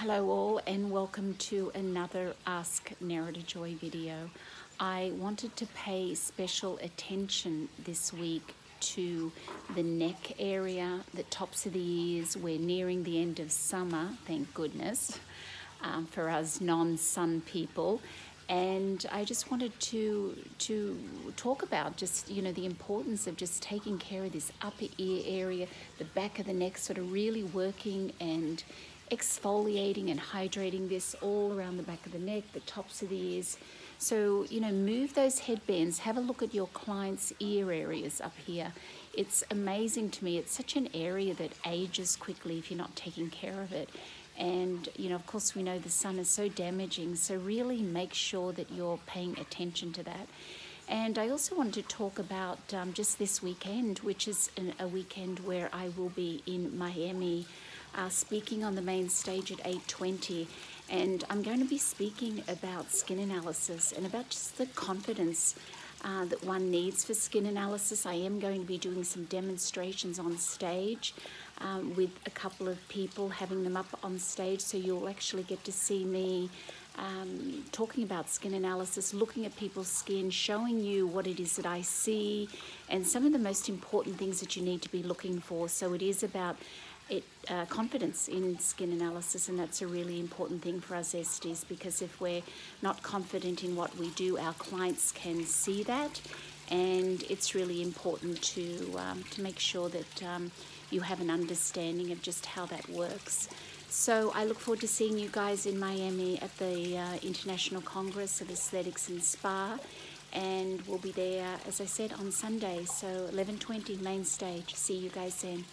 Hello all and welcome to another Ask Nerida Joy video. I wanted to pay special attention this week to the neck area, the tops of the ears. We're nearing the end of summer, thank goodness, for us non-sun people. And I just wanted to talk about just, the importance of just taking care of this upper ear area, the back of the neck, sort of really working and exfoliating and hydrating this all around the back of the neck, the tops of the ears. So, move those headbands, have a look at your client's ear areas up here. It's amazing to me. It's such an area that ages quickly if you're not taking care of it. And, of course, we know the sun is so damaging, so really make sure that you're paying attention to that. And I also want to talk about just this weekend, which is a weekend where I will be in Miami speaking on the main stage at 8:20. And I'm going to be speaking about skin analysis and about just the confidence that one needs for skin analysis. I am going to be doing some demonstrations on stage with a couple of people, having them up on stage, so you'll actually get to see me talking about skin analysis, looking at people's skin, showing you what it is that I see and some of the most important things that you need to be looking for. So it is about confidence in skin analysis, and that's a really important thing for us Estes, because if we're not confident in what we do, our clients can see that, and it's really important to make sure that you have an understanding of just how that works. So I look forward to seeing you guys in Miami at the International Congress of Aesthetics and Spa, and we'll be there, as I said, on Sunday, so 11:20 main stage. See you guys then.